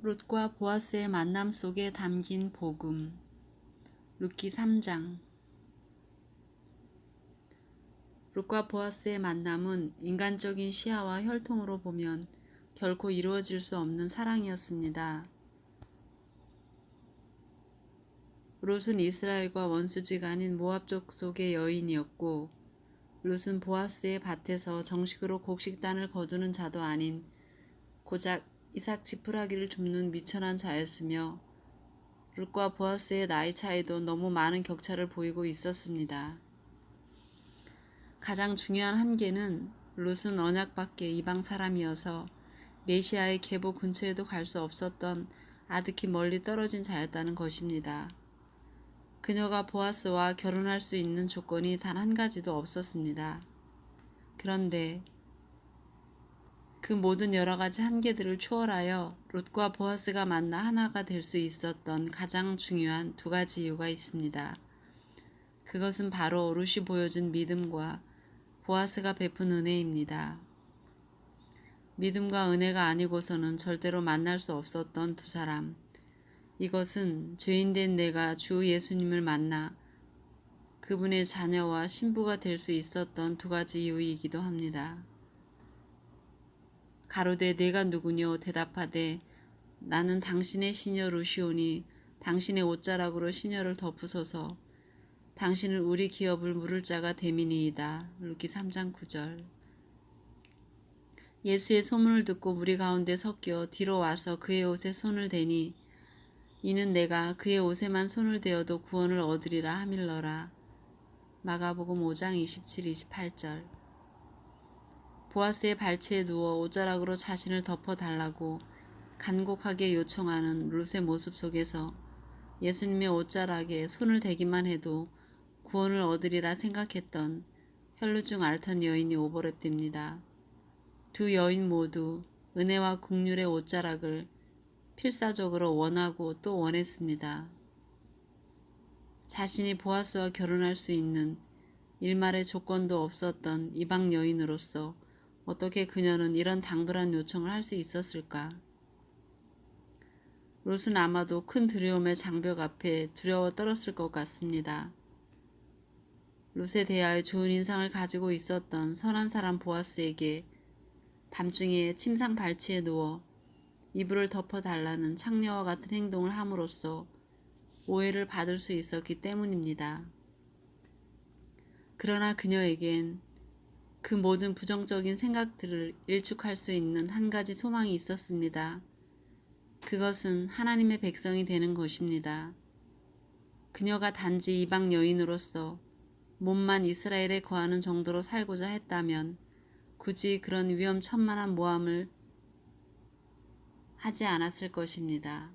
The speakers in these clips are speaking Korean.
룻과 보아스의 만남 속에 담긴 복음. 룻기 3장. 룻과 보아스의 만남은 인간적인 시야와 혈통으로 보면 결코 이루어질 수 없는 사랑이었습니다. 룻은 이스라엘과 원수지간인 모압 족속의 여인이었고, 룻은 보아스의 밭에서 정식으로 곡식단을 거두는 자도 아닌 고작 이삭 지푸라기를 줍는 미천한 자였으며, 룻과 보아스의 나이 차이도 너무 많은 격차를 보이고 있었습니다. 가장 중요한 한계는 룻은 언약 밖의 이방 사람이어서 메시아의 계보 근처에도 갈 수 없었던 아득히 멀리 떨어진 자였다는 것입니다. 그녀가 보아스와 결혼할 수 있는 조건이 단 한 가지도 없었습니다. 그런데 그 모든 여러 가지 한계들을 초월하여 룻과 보아스가 만나 하나가 될 수 있었던 가장 중요한 두 가지 이유가 있습니다. 그것은 바로 룻이 보여준 믿음과 보아스가 베푼 은혜입니다. 믿음과 은혜가 아니고서는 절대로 만날 수 없었던 두 사람. 이것은 죄인된 내가 주 예수님을 만나 그분의 자녀와 신부가 될 수 있었던 두 가지 이유이기도 합니다. 가로되 내가 누구뇨 대답하되 나는 당신의 시녀 룻이오니 당신의 옷자락으로 시녀를 덮으소서. 당신은 우리 기업을 물을 자가 됨이니이다. 룻기 3장 9절. 예수의 소문을 듣고 무리 가운데 섞여 뒤로 와서 그의 옷에 손을 대니 이는 내가 그의 옷에만 손을 대어도 구원을 얻으리라 하밀러라. 마가복음 5장 27, 28절. 보아스의 발치에 누워 옷자락으로 자신을 덮어달라고 간곡하게 요청하는 룻의 모습 속에서 예수님의 옷자락에 손을 대기만 해도 구원을 얻으리라 생각했던 혈루증 앓던 여인이 오버랩됩니다. 두 여인 모두 은혜와 긍휼의 옷자락을 필사적으로 원하고 또 원했습니다. 자신이 보아스와 결혼할 수 있는 일말의 조건도 없었던 이방 여인으로서 어떻게 그녀는 이런 당돌한 요청을 할 수 있었을까? 룻은 아마도 큰 두려움의 장벽 앞에 두려워 떨었을 것 같습니다. 룻에 대하여 좋은 인상을 가지고 있었던 선한 사람 보아스에게 밤중에 침상 발치에 누워 이불을 덮어달라는 창녀와 같은 행동을 함으로써 오해를 받을 수 있었기 때문입니다. 그러나 그녀에겐 그 모든 부정적인 생각들을 일축할 수 있는 한 가지 소망이 있었습니다. 그것은 하나님의 백성이 되는 것입니다. 그녀가 단지 이방 여인으로서 몸만 이스라엘에 거하는 정도로 살고자 했다면 굳이 그런 위험천만한 모함을 하지 않았을 것입니다.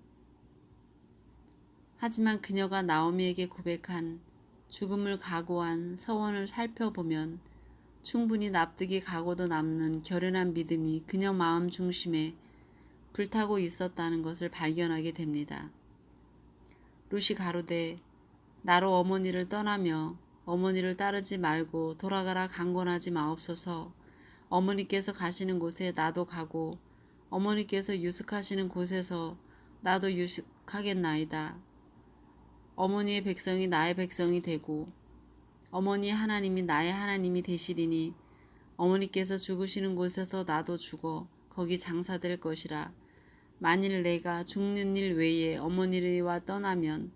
하지만 그녀가 나오미에게 고백한 죽음을 각오한 서원을 살펴보면 충분히 납득이 가고도 남는 결연한 믿음이 그녀 마음 중심에 불타고 있었다는 것을 발견하게 됩니다. 룻이 가로되 나로 어머니를 떠나며 어머니를 따르지 말고 돌아가라 강권하지 마옵소서. 어머니께서 가시는 곳에 나도 가고 어머니께서 유숙하시는 곳에서 나도 유숙하겠나이다. 어머니의 백성이 나의 백성이 되고 어머니의 하나님이 나의 하나님이 되시리니 어머니께서 죽으시는 곳에서 나도 죽어 거기 장사될 것이라. 만일 내가 죽는 일 외에 어머니와 떠나면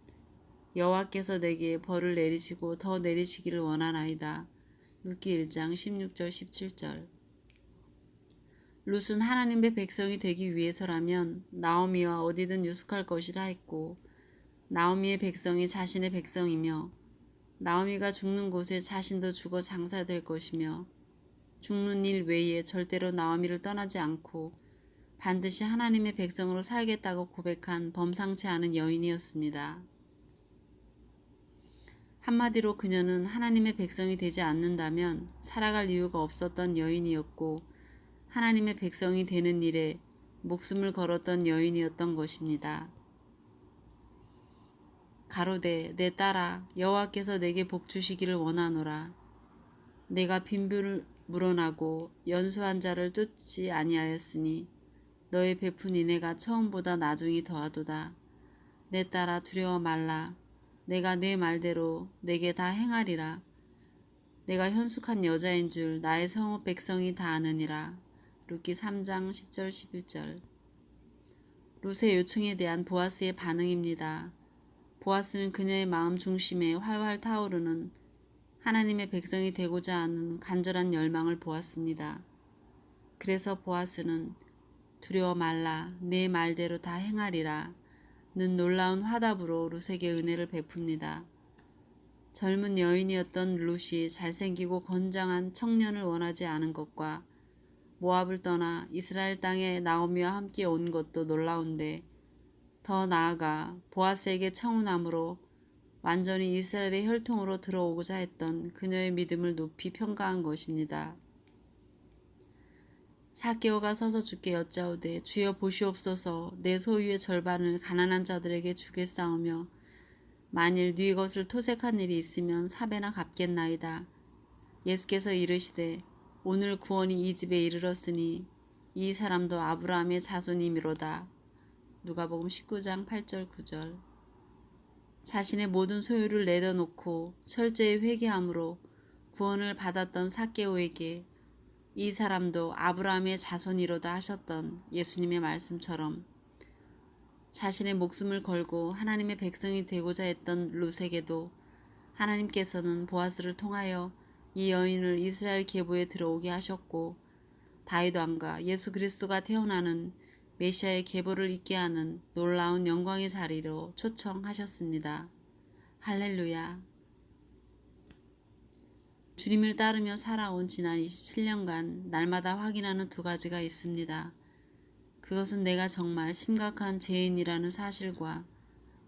여호와께서 내게 벌을 내리시고 더 내리시기를 원하나이다. 룻기 1장 16절 17절. 룻은 하나님의 백성이 되기 위해서라면 나오미와 어디든 유숙할 것이라 했고 나오미의 백성이 자신의 백성이며 나오미가 죽는 곳에 자신도 죽어 장사될 것이며 죽는 일 외에 절대로 나오미를 떠나지 않고 반드시 하나님의 백성으로 살겠다고 고백한 범상치 않은 여인이었습니다. 한마디로 그녀는 하나님의 백성이 되지 않는다면 살아갈 이유가 없었던 여인이었고 하나님의 백성이 되는 일에 목숨을 걸었던 여인이었던 것입니다. 가로되 내 딸아 여호와께서 내게 복 주시기를 원하노라. 내가 빈부를 물어나고 연수한 자를 쫓지 아니하였으니 너의 베푼 인애가 처음보다 나중이 더하도다. 내 딸아 두려워 말라. 내가 내 말대로 내게 다 행하리라. 내가 현숙한 여자인 줄 나의 성읍 백성이 다 아느니라. 룻기 3장 10절 11절. 룻의 요청에 대한 보아스의 반응입니다. 보아스는 그녀의 마음 중심에 활활 타오르는 하나님의 백성이 되고자 하는 간절한 열망을 보았습니다. 그래서 보아스는 두려워 말라 내 말대로 다 행하리라 는 놀라운 화답으로 룻에게 은혜를 베풉니다. 젊은 여인이었던 룻이 잘생기고 건장한 청년을 원하지 않은 것과 모압을 떠나 이스라엘 땅에 나오미와 함께 온 것도 놀라운데 더 나아가 보아스에게 청혼함으로 완전히 이스라엘의 혈통으로 들어오고자 했던 그녀의 믿음을 높이 평가한 것입니다. 삭개오가 서서 주께 여짜오되 주여 보시옵소서 내 소유의 절반을 가난한 자들에게 주겠사오며 만일 네 것을 토색한 일이 있으면 사배나 갚겠나이다. 예수께서 이르시되 오늘 구원이 이 집에 이르렀으니 이 사람도 아브라함의 자손이미로다. 누가복음 19장 8절 9절. 자신의 모든 소유를 내려놓고 철저히 회개함으로 구원을 받았던 삭개오에게 이 사람도 아브라함의 자손이로다 하셨던 예수님의 말씀처럼 자신의 목숨을 걸고 하나님의 백성이 되고자 했던 룻에게도 하나님께서는 보아스를 통하여 이 여인을 이스라엘 계보에 들어오게 하셨고 다윗 왕과 예수 그리스도가 태어나는 메시아의 계보를 잇게 하는 놀라운 영광의 자리로 초청하셨습니다. 할렐루야. 주님을 따르며 살아온 지난 27년간 날마다 확인하는 두 가지가 있습니다. 그것은 내가 정말 심각한 죄인이라는 사실과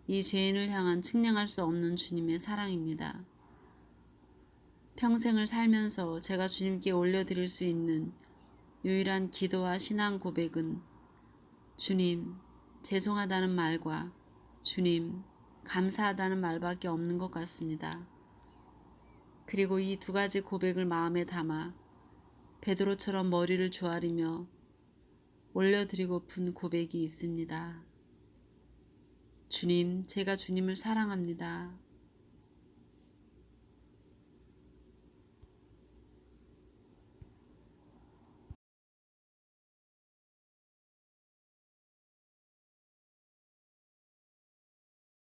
이 죄인을 향한 측량할 수 없는 주님의 사랑입니다. 평생을 살면서 제가 주님께 올려드릴 수 있는 유일한 기도와 신앙 고백은 주님, 죄송하다는 말과 주님, 감사하다는 말밖에 없는 것 같습니다. 그리고 이 두 가지 고백을 마음에 담아 베드로처럼 머리를 조아리며 올려드리고픈 고백이 있습니다. 주님, 제가 주님을 사랑합니다.